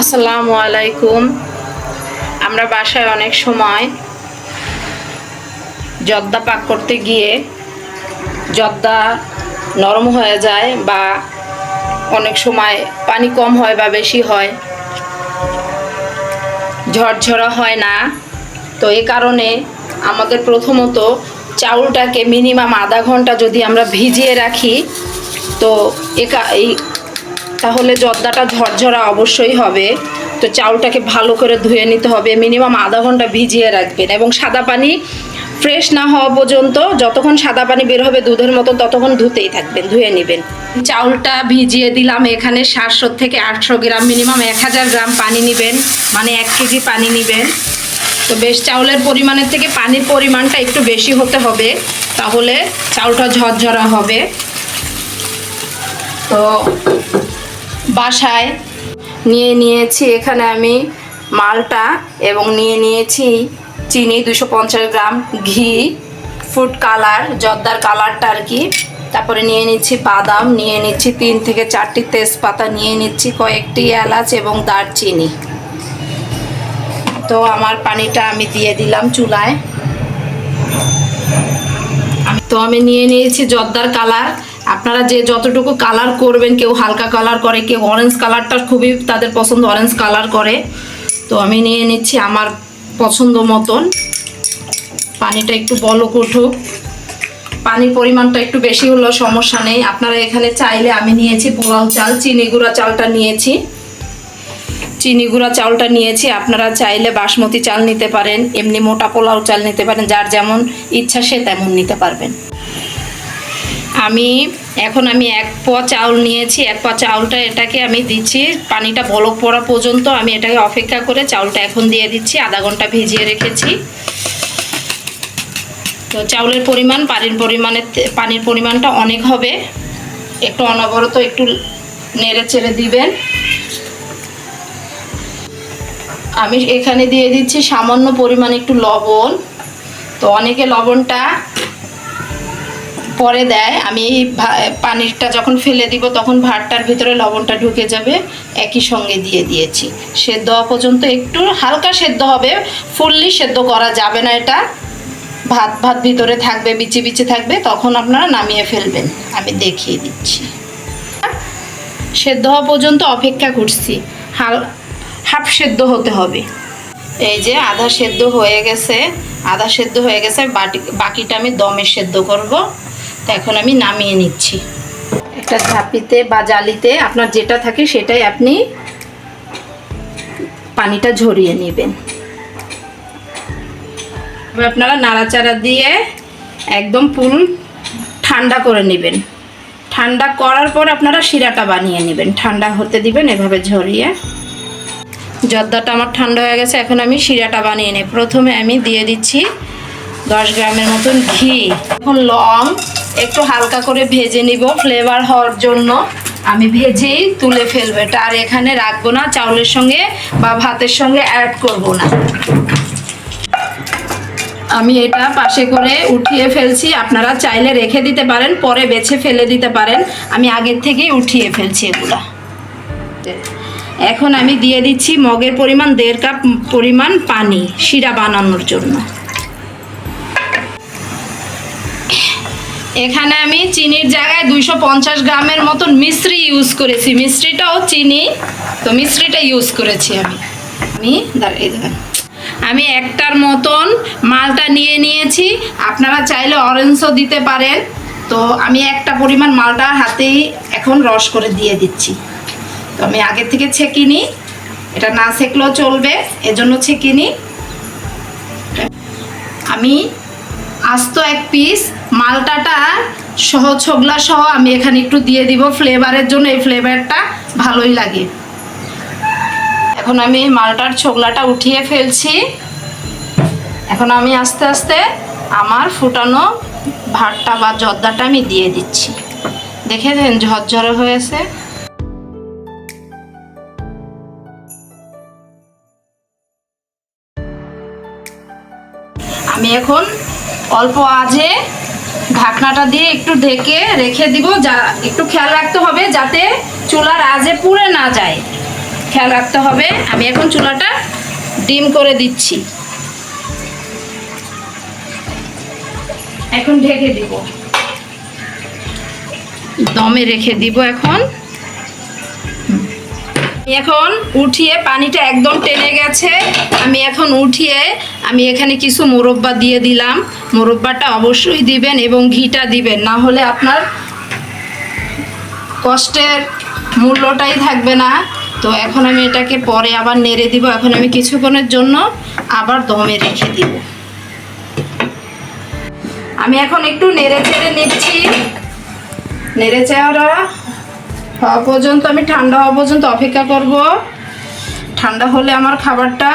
আসসালামু আলাইকুম। আমরা বাসায় অনেক সময় জর্দা পাক করতে গিয়ে জর্দা নরম হয়ে যায় বা অনেক সময় পানি কম হয় বা বেশি হয়, ঝরঝরা হয় না। তো এই কারণে আমাদের প্রথমত চাউলটাকে মিনিমাম আধা ঘন্টা যদি আমরা ভিজিয়ে রাখি তো এই তাহলে জর্দাটা ঝরঝরা অবশ্যই হবে। তো চাউলটাকে ভালো করে ধুয়ে নিতে হবে, মিনিমাম আধা ঘন্টা ভিজিয়ে রাখবেন এবং সাদা পানি ফ্রেশ না হওয়া পর্যন্ত, যতক্ষণ সাদা পানি বের হবে দুধের মতো ততক্ষণ ধুতেই থাকবেন, ধুয়ে নেবেন। চাউলটা ভিজিয়ে দিলাম, এখানে 700 থেকে 800 গ্রাম, মিনিমাম 1000 গ্রাম পানি নেবেন, মানে 1 কেজি পানি নেবেন। তো বেশ চাউলের পরিমাণের থেকে পানির পরিমাণটা একটু বেশি হতে হবে, তাহলে চাউলটা ঝরঝরা হবে। তো বাসায় নিয়েছি এখানে আমি মালটা এবং নিয়েছি চিনি 250 গ্রাম, ঘি, ফুড কালার, জর্দার কালারটা আর কি। তারপরে নিয়ে নিচ্ছি বাদাম, নিয়ে নিচ্ছি 3 থেকে 4টি তেজপাতা, নিয়ে নিচ্ছি কয়েকটি এলাচ এবং দারচিনি। তো আমার পানিটা আমি দিয়ে দিলাম চুলায়। আমি নিয়ে নিয়েছি জর্দার কালার। আপনারা যে যতটুকু কালার করবেন, কেউ হালকা কালার করে, কেউ অরেঞ্জ কালারটা খুবই তাদের পছন্দ, অরেঞ্জ কালার করে। তো আমি নিয়ে নিচ্ছি আমার পছন্দ মতন। পানিটা একটু বলক উঠুক, পানির পরিমাণটা একটু বেশি হলেও সমস্যা নেই। আপনারা এখানে চাইলে, আমি নিয়েছি পোলাও চাল, চিনি গুঁড়া চালটা নিয়েছি, আপনারা চাইলে বাসমতি চাল নিতে পারেন, এমনি মোটা পোলাও চাল নিতে পারেন, যার যেমন ইচ্ছা সে তেমন নিতে পারবেন। আমি 1 পোয়া চাউল নিয়েছি, 1 পোয়া চাউলটা এটাকে আমি দিচ্ছি পানিটা বলক পড়া পর্যন্ত। আমি এটাকে অপেক্ষা করে চাউলটা এখন দিয়ে দিচ্ছি, আধা ঘন্টা ভিজিয়ে রেখেছি। তো চাউলের পরিমাণ পানির পরিমাণটা অনেক হবে, একটু অনবরত একটু নেড়ে চেড়ে দিবেন। আমি এখানে দিয়ে দিচ্ছি সামান্য পরিমাণ একটু লবণ। তো অনেকে লবণটা পরে দেয়, আমি এই পানিটা যখন ফেলে দিব তখন ভাতটার ভিতরে লবণটা ঢুকে যাবে, একই সঙ্গে দিয়ে দিয়েছি। সেদ্ধ হওয়া পর্যন্ত একটু হালকা সেদ্ধ হবে, ফুললি সেদ্ধ করা যাবে না। এটা ভাত ভিতরে থাকবে, বিচি থাকবে, তখন আপনারা নামিয়ে ফেলবেন। আমি দেখিয়ে দিচ্ছি। সেদ্ধ হওয়া পর্যন্ত অপেক্ষা করছি, হাফ সেদ্ধ হতে হবে। এই যে আধা সেদ্ধ হয়ে গেছে, বাকিটা আমি দমে সেদ্ধ করব। তো এখন আমি নামিয়ে নিচ্ছি। একটা ঝাঁপিতে বা জালিতে আপনার যেটা থাকে সেটাই আপনি পানিটা ঝরিয়ে নেবেন। আপনারা নাড়াচাড়া দিয়ে একদম ফুল ঠান্ডা করে নেবেন। ঠান্ডা করার পর আপনারা শিরাটা বানিয়ে নেবেন, ঠান্ডা হতে দিবেন এভাবে ঝরিয়ে। জর্দাটা আমার ঠান্ডা হয়ে গেছে, এখন আমি শিরাটা বানিয়ে নেব। প্রথমে আমি দিয়ে দিচ্ছি 10 গ্রামের মতন ঘি। এখন লং একটু হালকা করে ভেজে নিব ফ্লেভার হওয়ার জন্য। আমি ভেজেই তুলে ফেলবো, এটা আর এখানে রাখবো না, চাউলের সঙ্গে বা ভাতের সঙ্গে অ্যাড করব না। আমি এটা পাশে করে উঠিয়ে ফেলছি, আপনারা চাইলে রেখে দিতে পারেন, পরে বেছে ফেলে দিতে পারেন। আমি আগের থেকেই উঠিয়ে ফেলছি এগুলা। এখন আমি দিয়ে দিচ্ছি মগের পরিমাণ 1.5 কাপ পরিমাণ পানি শিরা বানানোর জন্য। এখানে আমি চিনির জায়গায় 250 গ্রামের মতন মিশ্রি ইউজ করেছি, মিশ্রিটাও চিনি, তো মিশ্রিটা ইউজ করেছি আমি 1টার মতন মালটা নিয়েছি। আপনারা চাইলে অরেঞ্জও দিতে পারেন। তো আমি 1টা পরিমাণ মালটা হাতেই এখন রস করে দিয়ে দিচ্ছি। তো আমি আগে থেকে ছেঁকিনি, এটা না ছেঁকলেও চলবে, এজন্য ছেঁকিনি। আমি আস্ত 1 পিস মালটাটা সহ ছোগলা সহ আমি এখানে একটু দিয়ে দিব ফ্লেভারের জন্য, এই ফ্লেভারটা ভালোই লাগে। এখন আমি মালটার ছোগলাটা উঠিয়ে ফেলছি। এখন আমি আস্তে আস্তে আমার ফুটানো ভাতটা বা জর্দাটা আমি দিয়ে দিচ্ছি। দেখে দেন ঝরঝরে হয়েছে। আমি এখন অল্প আঁচে ঢাকনাটা দিয়ে একটু ঢেকে রেখে দিব, একটু খেয়াল রাখতে হবে যাতে চুলার আঁচে পুড়ে না যায়। খেয়াল রাখতে হবে। আমি এখন চুলাটা ডিম করে দিচ্ছি, এখন ঢেকে দিব, দমে রেখে দিব। এখন উঠিয়ে পানিটা একদম টেনে গেছে, আমি এখন উঠিয়ে আমি এখানে কিছু মোরব্বা দিয়ে দিলাম। মোরব্বাটা অবশ্যই দিবেন এবং ঘিটা দিবেন, না হলে আপনার কষ্টের মূল্যটাই থাকবে না। তো এখন আমি এটাকে পরে আবার নেড়ে দিব। এখন আমি কিছুক্ষণের জন্য আবার দমে রেখে দিব। আমি এখন একটু নেড়ে চেড়ে নিচ্ছি। নেড়ে চেড়া হওয়া পর্যন্ত, আমি ঠান্ডা হওয়া পর্যন্ত অপেক্ষা করব। ঠান্ডা হলে আমার খাবারটা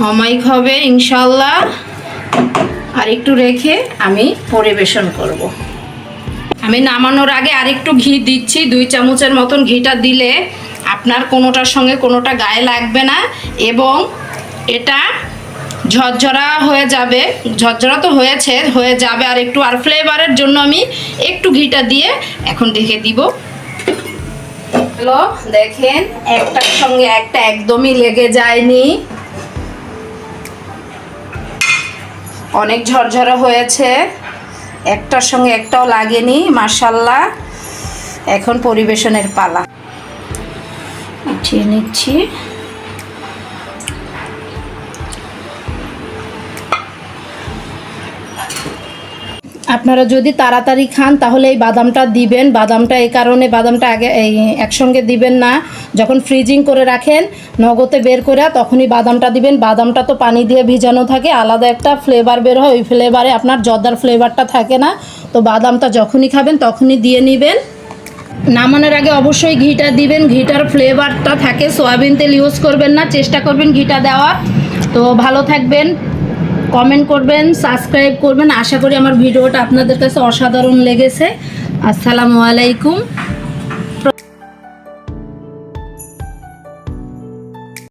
অমায়িক হবে ইনশাল্লাহ। আর একটু রেখে আমি পরিবেশন করব। আমি নামানোর আগে আরেকটু ঘি দিচ্ছি, 2 চামচের মতন ঘিটা দিলে আপনার কোনোটার সঙ্গে কোনোটা গায়ে লাগবে না এবং এটা ঝরঝরা হয়ে যাবে। ঝরঝরা তো হয়ে যাবে আর একটু, আর ফ্লেভারের জন্য আমি একটু ঘিটা দিয়ে এখন ঢেকে দিব। হ্যালো, দেখেন একটার সঙ্গে একটা একদমই লেগে যায়নি, অনেক ঝরঝরা হয়েছে, একটার সঙ্গে একটাও লাগেনি, মাশাআল্লাহ। এখন পরিবেশনের পালা, উঠিয়ে নিচ্ছি। আপনারা যদি তাড়াতাড়ি খান তাহলে এই বাদামটা দিবেন। বাদামটা এই কারণে, বাদামটা আগে এই একসঙ্গে দিবেন না, যখন ফ্রিজিং করে রাখেন নগদে বের করে তখনই বাদামটা দিবেন। বাদামটা তো পানি দিয়ে ভিজানো থাকে, আলাদা একটা ফ্লেভার বের হয়, ওই ফ্লেভারে আপনার জর্দার ফ্লেভারটা থাকে না। তো বাদামটা যখনই খাবেন তখনই দিয়ে নেবেন। নামানোর আগে অবশ্যই ঘিটা দিবেন, ঘিটার ফ্লেভারটা থাকে। সয়াবিন তেল ইউজ করবেন না, চেষ্টা করবেন ঘিটা দেওয়ার। তো ভালো থাকবেন, কমেন্ট করবেন, সাবস্ক্রাইব করবেন। আশা করি আমার ভিডিওটা আপনাদের কাছে অসাধারণ লেগেছে। আসসালামু আলাইকুম।